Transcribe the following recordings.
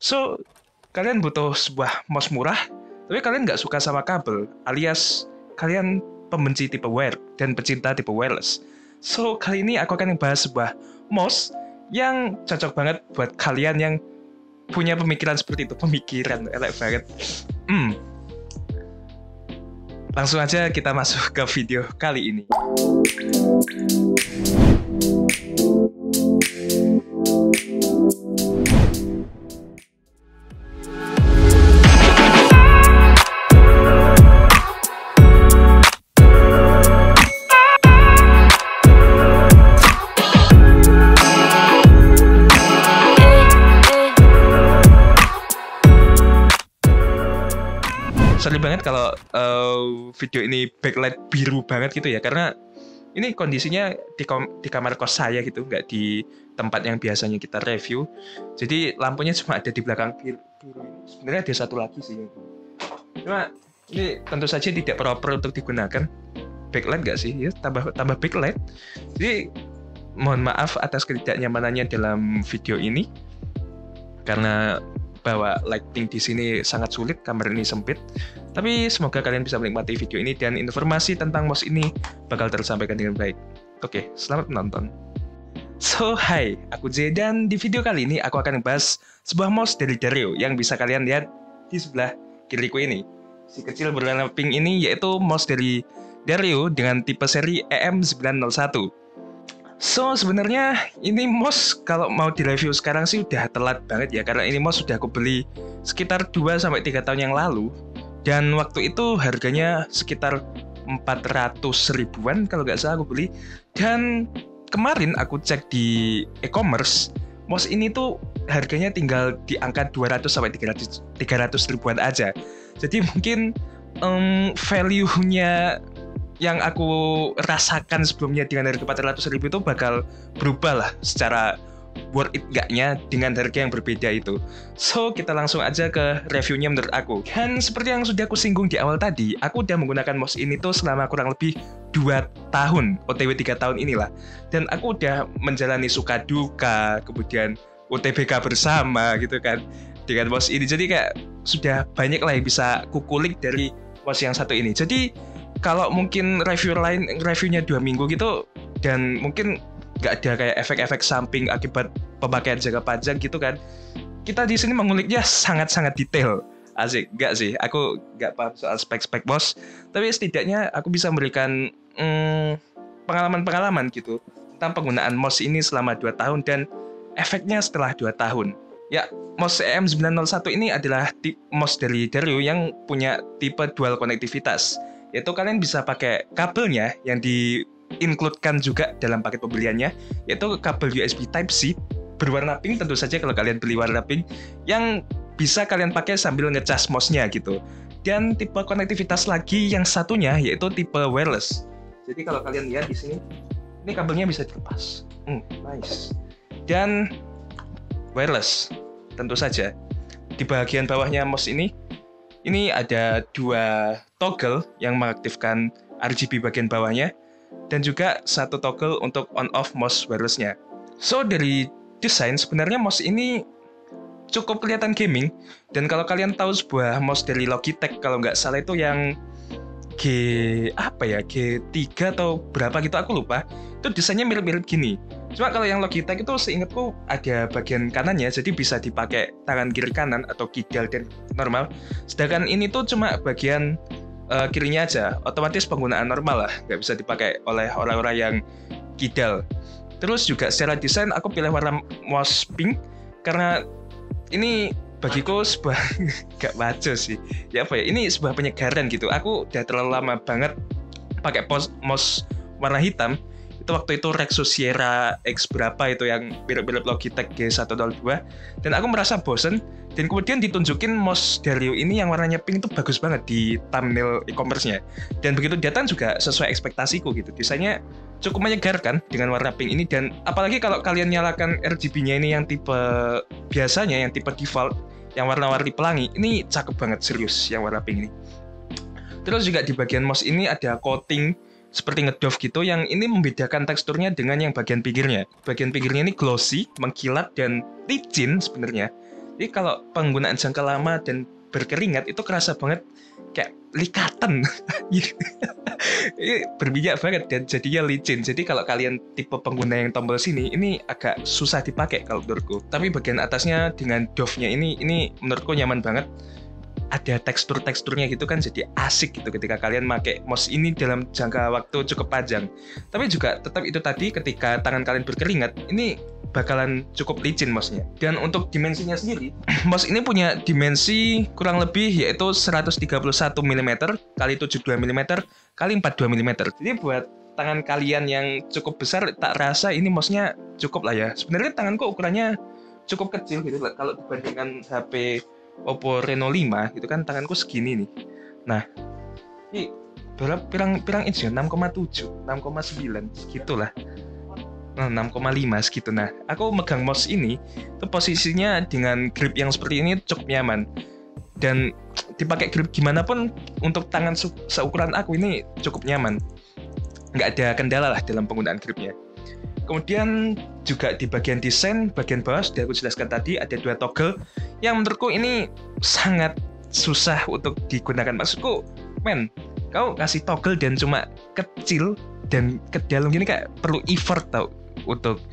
So, kalian butuh sebuah mouse murah, tapi kalian nggak suka sama kabel, alias kalian pembenci tipe wire dan pecinta tipe wireless. So, kali ini aku akan membahas sebuah mouse yang cocok banget buat kalian yang punya pemikiran seperti itu. Pemikiran, elek banget. Langsung aja kita masuk ke video kali ini. Sorry banget kalau video ini backlight biru banget gitu ya, karena ini kondisinya di kamar kos saya gitu, nggak di tempat yang biasanya kita review. Jadi lampunya cuma ada di belakang biru ini. Sebenarnya ada satu lagi sih. Cuma ini tentu saja tidak proper untuk digunakan. Backlight nggak sih? Ya, tambah backlight. Jadi mohon maaf atas ketidaknyamanannya dalam video ini, karena bahwa lighting di sini sangat sulit, kamar ini sempit. Tapi semoga kalian bisa menikmati video ini dan informasi tentang mouse ini bakal tersampaikan dengan baik. Oke, selamat menonton. So, hai, aku J, dan di video kali ini aku akan membahas sebuah mouse dari Dario yang bisa kalian lihat di sebelah kiriku ini. Si kecil berwarna pink ini yaitu mouse dari Dario dengan tipe seri EM901. So, sebenarnya ini mouse kalau mau direview sekarang sih udah telat banget ya, karena ini mouse sudah aku beli sekitar 2-3 tahun yang lalu, dan waktu itu harganya sekitar 400 ribuan kalau nggak salah aku beli. Dan kemarin aku cek di e-commerce, mouse ini tuh harganya tinggal di angka 200-300 ribuan aja. Jadi mungkin value-nya yang aku rasakan sebelumnya dengan harga 400 ribu itu bakal berubah lah secara worth it gaknya dengan harga yang berbeda itu. So, kita langsung aja ke reviewnya menurut aku. Dan seperti yang sudah aku singgung di awal tadi, aku udah menggunakan mouse ini tuh selama kurang lebih 2 tahun, OTW 3 tahun inilah. Dan aku udah menjalani suka duka, kemudian UTBK bersama gitu kan dengan mouse ini. Jadi kayak sudah banyak lah yang bisa kukulik dari mouse yang satu ini. Jadi kalau mungkin review lain, reviewnya 2 minggu gitu, dan mungkin nggak ada kayak efek-efek samping akibat pemakaian jangka panjang gitu kan. Kita di sini menguliknya sangat-sangat detail. Asik, nggak sih? Aku nggak paham soal spek-spek mouse, tapi setidaknya aku bisa memberikan pengalaman-pengalaman gitu tentang penggunaan mouse ini selama 2 tahun dan efeknya setelah 2 tahun. Ya, mouse EM901 ini adalah mouse dari Dario yang punya tipe dual konektivitas. Yaitu kalian bisa pakai kabelnya yang di-include-kan juga dalam paket pembeliannya, yaitu kabel USB Type-C berwarna pink, tentu saja kalau kalian beli warna pink, yang bisa kalian pakai sambil ngecas mouse-nya gitu. Dan tipe konektivitas lagi yang satunya yaitu tipe wireless. Jadi kalau kalian lihat di sini, ini kabelnya bisa dilepas. Nice. Dan wireless, tentu saja. Di bagian bawahnya mouse ini ada 2 toggle yang mengaktifkan RGB bagian bawahnya, dan juga 1 toggle untuk on-off mouse wireless-nya. So, dari desain sebenarnya mouse ini cukup kelihatan gaming, dan kalau kalian tahu sebuah mouse dari Logitech, kalau nggak salah itu yang G3 atau berapa gitu, aku lupa, itu desainnya mirip-mirip gini. Cuma kalau yang Logitech itu seingatku ada bagian kanannya, jadi bisa dipakai tangan kiri kanan atau kidal dan normal. Sedangkan ini tuh cuma bagian kirinya aja, otomatis penggunaan normal lah, nggak bisa dipakai oleh orang-orang yang kidal. Terus juga secara desain aku pilih warna mouse pink karena ini bagiku sebuah gak maco sih. Ya apa ya, ini sebuah penyegaran gitu. Aku udah terlalu lama banget pakai mouse warna hitam. Itu waktu itu Rexus Sierra X berapa itu yang mirip-mirip Logitech G102, dan aku merasa bosen, dan kemudian ditunjukin mouse Dario ini yang warnanya pink itu bagus banget di thumbnail e-commerce-nya, dan begitu datang juga sesuai ekspektasiku gitu. Desainnya cukup menyegarkan dengan warna pink ini, dan apalagi kalau kalian nyalakan RGB-nya ini yang tipe biasanya, yang tipe default, yang warna-warni pelangi, ini cakep banget serius yang warna pink ini. Terus juga di bagian mouse ini ada coating seperti ngedoff gitu, yang ini membedakan teksturnya dengan yang bagian pinggirnya. Bagian pinggirnya ini glossy, mengkilat, dan licin sebenarnya. Jadi kalau penggunaan jangka lama dan berkeringat itu kerasa banget kayak likatan. Ini berminyak banget dan jadinya licin. Jadi kalau kalian tipe pengguna yang tombol sini, ini agak susah dipakai kalau menurutku. Tapi bagian atasnya dengan doff-nya ini menurutku nyaman banget. Ada tekstur-teksturnya gitu kan, jadi asik gitu ketika kalian pakai mouse ini dalam jangka waktu cukup panjang. Tapi juga tetap itu tadi, ketika tangan kalian berkeringat, ini bakalan cukup licin mouse-nya. Dan untuk dimensinya sendiri, mouse ini punya dimensi kurang lebih yaitu 131 mm kali 72 mm kali 42 mm. Jadi buat tangan kalian yang cukup besar, tak rasa ini mouse-nya cukup lah ya. Sebenarnya tanganku ukurannya cukup kecil gitu lah kalau dibandingkan HP Oppo Reno 5 gitu kan, tanganku segini nih. Nah, ini berapa pirang inch ya? 6,7, 6,9 segitulah. Nah, 6,5 segitu. Nah, aku megang mouse ini tuh posisinya dengan grip yang seperti ini cukup nyaman. Dan dipakai grip gimana pun untuk tangan seukuran aku ini cukup nyaman. Nggak ada kendala lah dalam penggunaan gripnya. Kemudian juga di bagian desain, bagian bawah sudah aku jelaskan tadi ada 2 toggle yang menurutku ini sangat susah untuk digunakan. Maksudku, men, kau kasih toggle dan cuma kecil dan ke dalam gini kayak perlu effort tau untuk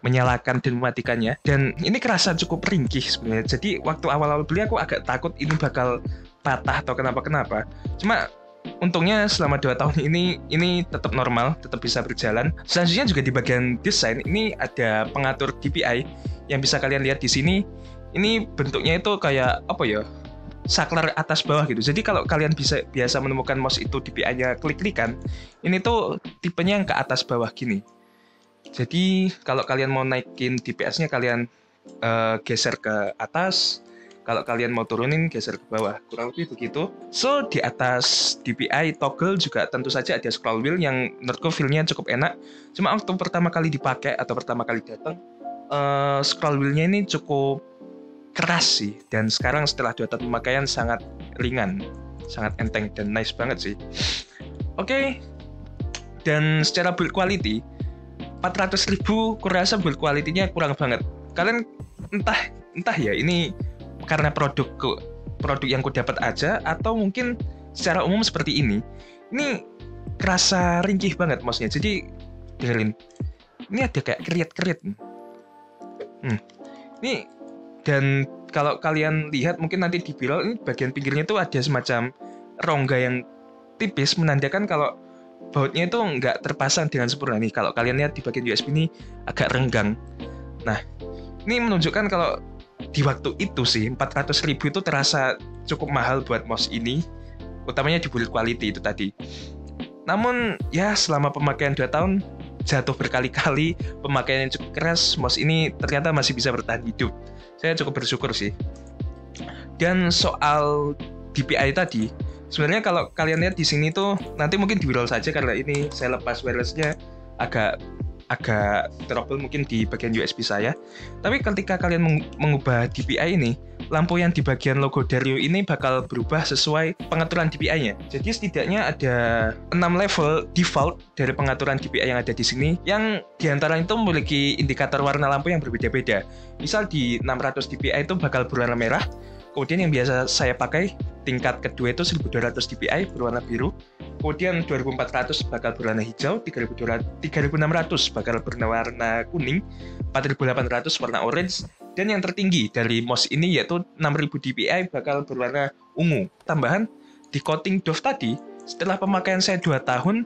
menyalakan dan mematikannya. Dan ini kerasa cukup ringkih sebenarnya. Jadi waktu awal-awal beli aku agak takut ini bakal patah atau kenapa-kenapa. Cuma untungnya selama 2 tahun ini tetap normal, tetap bisa berjalan. Selanjutnya juga di bagian desain ini ada pengatur DPI yang bisa kalian lihat di sini. Ini bentuknya itu kayak apa ya? Saklar atas bawah gitu. Jadi kalau kalian biasa menemukan mouse itu DPI-nya klik-klikan, ini tuh tipenya yang ke atas bawah gini. Jadi kalau kalian mau naikin DPS-nya kalian geser ke atas. Kalau kalian mau turunin, geser ke bawah. Kurang lebih begitu. So, di atas DPI toggle juga tentu saja ada scroll wheel yang menurutku feel-nya cukup enak. Cuma waktu pertama kali dipakai atau pertama kali datang, scroll wheel-nya ini cukup keras sih. Dan sekarang setelah 2 tahun pemakaian sangat ringan, sangat enteng dan nice banget sih. Oke. Dan secara build quality, 400.000 kurasa build quality-nya kurang banget. Kalian entah ya ini karena produk yang ku dapat aja atau mungkin secara umum seperti ini kerasa ringkih banget mouse-nya. Jadi dengerin, ini ada kayak kerit-kerit ini. Dan kalau kalian lihat mungkin nanti di viral ini bagian pinggirnya itu ada semacam rongga yang tipis menandakan kalau bautnya itu nggak terpasang dengan sempurna nih. Kalau kalian lihat di bagian USB ini agak renggang. Nah, ini menunjukkan kalau di waktu itu sih 400.000 itu terasa cukup mahal buat mouse ini, utamanya di build quality itu tadi. Namun ya selama pemakaian 2 tahun, jatuh berkali-kali, pemakaian yang cukup keras, mouse ini ternyata masih bisa bertahan hidup. Saya cukup bersyukur sih. Dan soal DPI tadi, sebenarnya kalau kalian lihat di sini tuh nanti mungkin di viral saja karena ini saya lepas wirelessnya agak trouble mungkin di bagian USB saya. Tapi ketika kalian mengubah DPI ini, lampu yang di bagian logo Dario ini bakal berubah sesuai pengaturan DPI-nya. Jadi setidaknya ada 6 level default dari pengaturan DPI yang ada di sini, yang diantara itu memiliki indikator warna lampu yang berbeda-beda. Misal di 600 DPI itu bakal berwarna merah. Kemudian yang biasa saya pakai tingkat kedua itu 1200 DPI berwarna biru. Kemudian 2400 bakal berwarna hijau, 3600 bakal berwarna kuning, 4800 warna orange, dan yang tertinggi dari mouse ini yaitu 6000 DPI bakal berwarna ungu. Tambahan, di coating doff tadi, setelah pemakaian saya 2 tahun,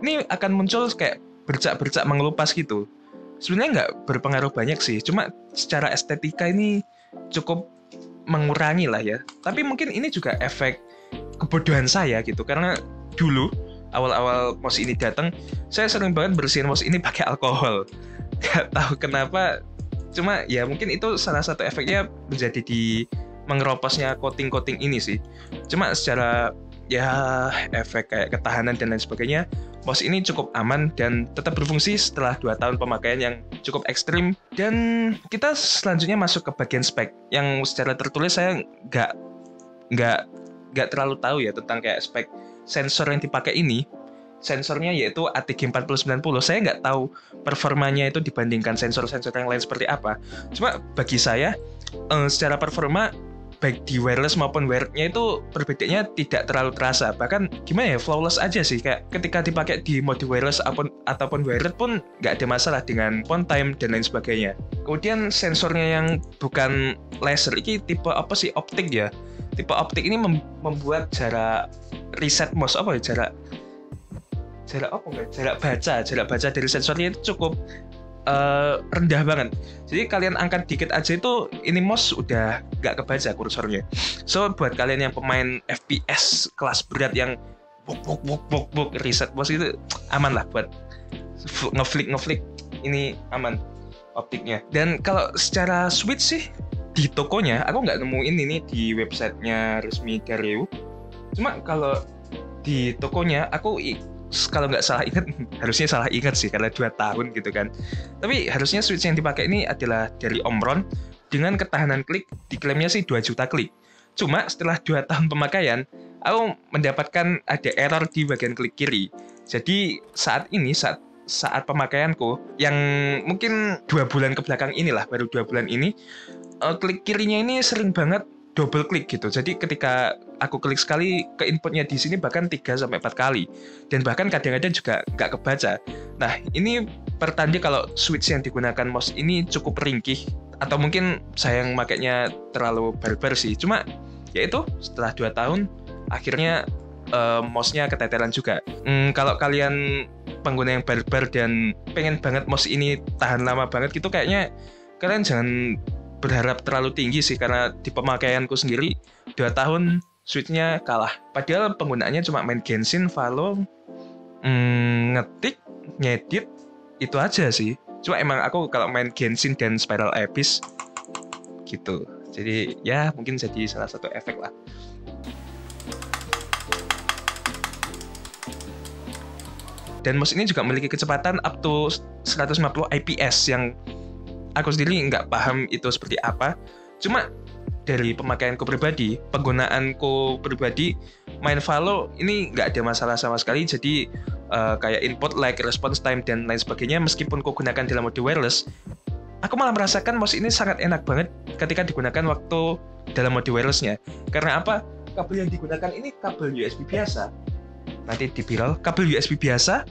ini akan muncul kayak bercak-bercak mengelupas gitu. Sebenarnya nggak berpengaruh banyak sih, cuma secara estetika ini cukup mengurangi lah ya. Tapi mungkin ini juga efek kebodohan saya gitu, karena dulu awal-awal mouse ini datang, saya sering banget bersihin mouse ini pakai alkohol. Gak tahu kenapa, cuma ya mungkin itu salah satu efeknya menjadi di mengeroposnya coating-coating ini sih. Cuma secara ya efek kayak ketahanan dan lain sebagainya, mouse ini cukup aman dan tetap berfungsi setelah 2 tahun pemakaian yang cukup ekstrim. Dan kita selanjutnya masuk ke bagian spek yang secara tertulis saya nggak terlalu tahu ya tentang kayak spek sensor yang dipakai ini. Sensornya yaitu ATG4090. Saya nggak tahu performanya itu dibandingkan sensor-sensor yang lain seperti apa. Cuma bagi saya secara performa baik di wireless maupun wired-nya itu perbedaannya tidak terlalu terasa. Bahkan gimana ya, flawless aja sih. Kayak ketika dipakai di mode wireless ataupun wired pun nggak ada masalah dengan phone time dan lain sebagainya. Kemudian sensornya yang bukan laser ini tipe apa sih, optik ya. Tipe optik ini membuat jarak reset mouse jarak baca dari sensornya itu cukup rendah banget. Jadi kalian angkat dikit aja itu ini mouse udah nggak kebaca kursornya. So buat kalian yang pemain FPS kelas berat yang buk reset mouse itu aman lah buat ngeflick ini aman optiknya. Dan kalau secara switch sih di tokonya aku nggak nemuin ini di websitenya resmi Dario. Cuma kalau di tokonya aku kalau nggak salah ingat, harusnya salah ingat sih karena 2 tahun gitu kan. Tapi harusnya switch yang dipakai ini adalah dari Omron dengan ketahanan klik diklaimnya sih 2 juta klik. Cuma setelah 2 tahun pemakaian, aku mendapatkan ada error di bagian klik kiri. Jadi saat pemakaianku yang mungkin 2 bulan ke belakang inilah, baru 2 bulan ini, klik kirinya ini sering banget double klik gitu. Jadi ketika aku klik sekali ke inputnya di sini bahkan 3-4 kali. Dan bahkan kadang-kadang juga nggak kebaca. Nah, ini pertanda kalau switch yang digunakan mouse ini cukup ringkih. Atau mungkin saya yang makainya terlalu barbar sih. Cuma, ya itu setelah 2 tahun, akhirnya mouse-nya keteteran juga. Kalau kalian pengguna yang barbar dan pengen banget mouse ini tahan lama banget gitu, kayaknya kalian jangan berharap terlalu tinggi sih, karena di pemakaianku sendiri 2 tahun switch-nya kalah. Padahal penggunaannya cuma main Genshin, Valo, ngetik, ngedit, itu aja sih. Cuma emang aku kalau main Genshin dan Spiral Abyss gitu. Jadi ya mungkin jadi salah satu efek lah. Dan mouse ini juga memiliki kecepatan up to 150 IPS yang aku sendiri nggak paham itu seperti apa. Cuma dari pemakaianku pribadi, penggunaanku pribadi, main Valo ini nggak ada masalah sama sekali. Jadi kayak input lag, response time, dan lain sebagainya, meskipun ku gunakan dalam mode wireless, aku malah merasakan mouse ini sangat enak banget ketika digunakan waktu dalam mode wirelessnya. Karena apa? Kabel yang digunakan ini kabel USB biasa. Nanti dibilang kabel USB biasa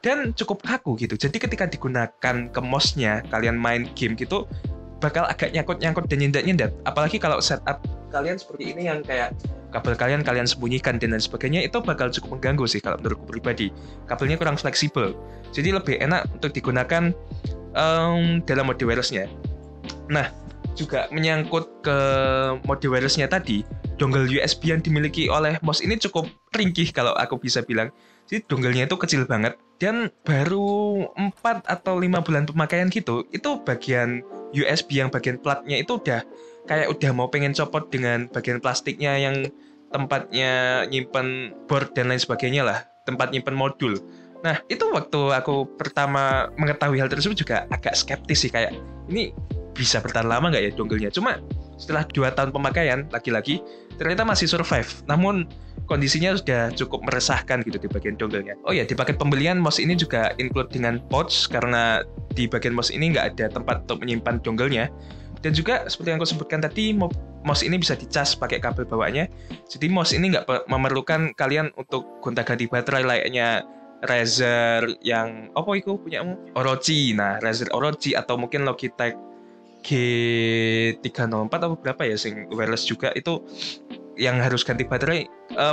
dan cukup kaku gitu. Jadi ketika digunakan ke mouse-nya, kalian main game gitu, bakal agak nyangkut-nyangkut dan nyendat-nyendat. Apalagi kalau setup kalian seperti ini yang kayak kabel kalian sembunyikan dan lain sebagainya, itu bakal cukup mengganggu sih kalau menurutku pribadi. Kabelnya kurang fleksibel. Jadi lebih enak untuk digunakan dalam mode wireless-nya. Nah, juga menyangkut ke mode wireless-nya tadi, dongle USB yang dimiliki oleh mouse ini cukup ringkih kalau aku bisa bilang. Jadi dongle-nya itu kecil banget, dan baru 4 atau 5 bulan pemakaian gitu, itu bagian USB yang bagian platnya itu udah mau pengen copot dengan bagian plastiknya yang tempatnya nyimpen board dan lain sebagainya lah, tempat nyimpen modul. Nah, itu waktu aku pertama mengetahui hal tersebut juga agak skeptis sih, kayak ini bisa bertahan lama nggak ya dongle-nya. Cuma setelah 2 tahun pemakaian, lagi-lagi ternyata masih survive. Namun kondisinya sudah cukup meresahkan gitu di bagian dongle-nya. Oh ya, di paket pembelian mouse ini juga include dengan pouch, karena di bagian mouse ini nggak ada tempat untuk menyimpan dongle-nya. Dan juga seperti yang aku sebutkan tadi, mouse ini bisa dicas pakai kabel bawaannya. Jadi mouse ini nggak memerlukan kalian untuk gonta-ganti baterai layaknya Razer yang itu punya Orochi. Nah, Razer Orochi atau mungkin Logitech G304 atau berapa ya sing wireless juga, itu yang harus ganti baterai.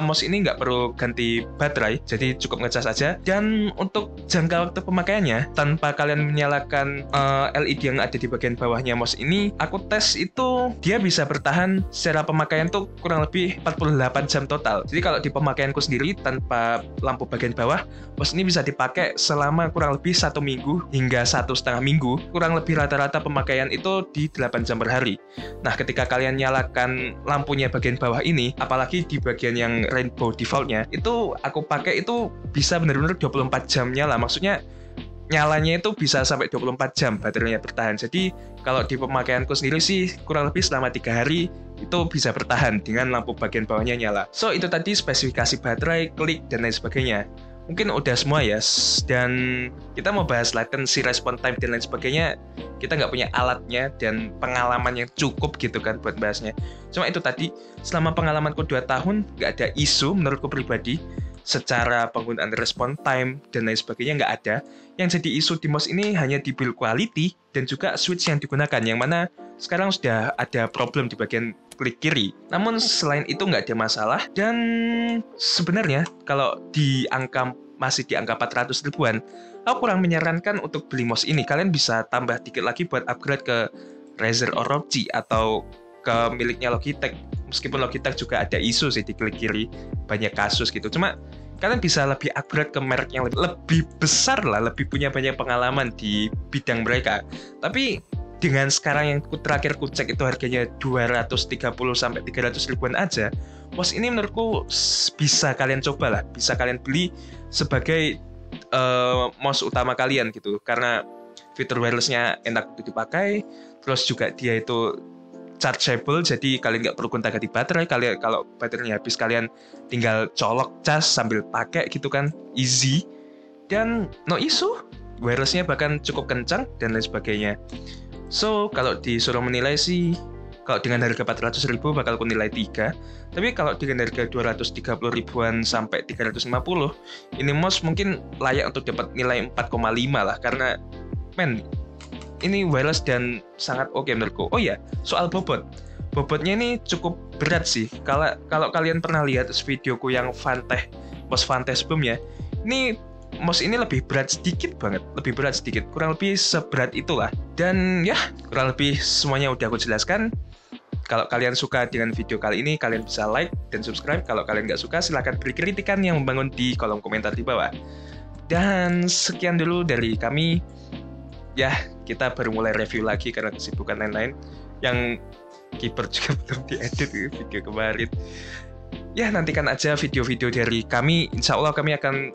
Mouse ini nggak perlu ganti baterai, jadi cukup ngecas aja. Dan untuk jangka waktu pemakaiannya, tanpa kalian menyalakan LED yang ada di bagian bawahnya mouse ini, aku tes itu dia bisa bertahan secara pemakaian tuh kurang lebih 48 jam total. Jadi kalau di pemakaianku sendiri tanpa lampu bagian bawah, mouse ini bisa dipakai selama kurang lebih 1 minggu hingga 1,5 minggu. Kurang lebih rata-rata pemakaian itu di 8 jam per hari. Nah, ketika kalian nyalakan lampunya bagian bawah ini, apalagi di bagian yang rainbow defaultnya, itu aku pakai itu bisa benar-benar 24 jam nyala. Maksudnya nyalanya itu bisa sampai 24 jam baterainya bertahan. Jadi kalau di pemakaianku sendiri sih kurang lebih selama 3 hari itu bisa bertahan dengan lampu bagian bawahnya nyala. So itu tadi spesifikasi baterai, klik, dan lain sebagainya. mungkin udah semua ya. Dan kita mau bahas latency, response time, dan lain sebagainya. Kita nggak punya alatnya dan pengalaman yang cukup gitu kan buat bahasnya. Cuma itu tadi, selama pengalamanku 2 tahun, nggak ada isu menurutku pribadi. Secara penggunaan response time dan lain sebagainya nggak ada. Yang jadi isu di MOS ini hanya di build quality dan juga switch yang digunakan, yang mana sekarang sudah ada problem di bagian klik kiri. Namun selain itu nggak ada masalah, dan sebenarnya kalau masih di angka 400 ribuan, aku kurang menyarankan untuk beli mouse ini. Kalian bisa tambah dikit lagi buat upgrade ke Razer or ROG atau ke miliknya Logitech. Meskipun Logitech juga ada isu sih di klik kiri, banyak kasus gitu. Cuma kalian bisa lebih upgrade ke merek yang lebih besar lah, lebih punya banyak pengalaman di bidang mereka. Tapi dengan sekarang yang terakhir ku cek itu harganya 230 sampai 300 ribuan aja, mouse ini menurutku bisa kalian coba lah, bisa kalian beli sebagai mouse utama kalian gitu, karena fitur wirelessnya enak untuk dipakai, terus juga dia itu chargeable, jadi kalian nggak perlu gonta-ganti baterai. Kalian kalau baterainya habis, kalian tinggal colok cas sambil pakai gitu kan, easy, dan no issue. Wirelessnya bahkan cukup kencang dan lain sebagainya. So, kalau disuruh menilai sih, kalau dengan harga 400 ribu bakal aku nilai 3. Tapi kalau dengan harga 230 ribuan sampai 350, ini mouse mungkin layak untuk dapat nilai 4,5 lah. Karena, ini wireless dan sangat oke menurutku. Oh iya, soal bobot. Bobotnya ini cukup berat sih. Kalau kalian pernah lihat videoku yang mouse Fantech sebelumnya, ini mouse ini lebih berat sedikit banget, kurang lebih seberat itulah. Dan ya, kurang lebih semuanya udah aku jelaskan. Kalau kalian suka dengan video kali ini, kalian bisa like dan subscribe. Kalau kalian nggak suka, silahkan beri kritikan yang membangun di kolom komentar di bawah. Dan sekian dulu dari kami. Ya, kita baru mulai review lagi karena kesibukan lain-lain. Yang keyboard juga belum diedit video kemarin. Ya, nantikan aja video-video dari kami. Insya Allah kami akan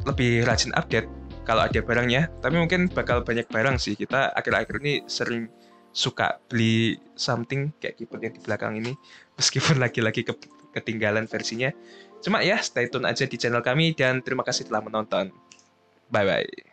lebih rajin update kalau ada barangnya, tapi mungkin bakal banyak barang sih. Kita akhir-akhir ini sering suka beli something kayak keyboard yang di belakang ini, meskipun lagi-lagi ketinggalan versinya. Cuma ya, stay tune aja di channel kami, dan terima kasih telah menonton. Bye-bye.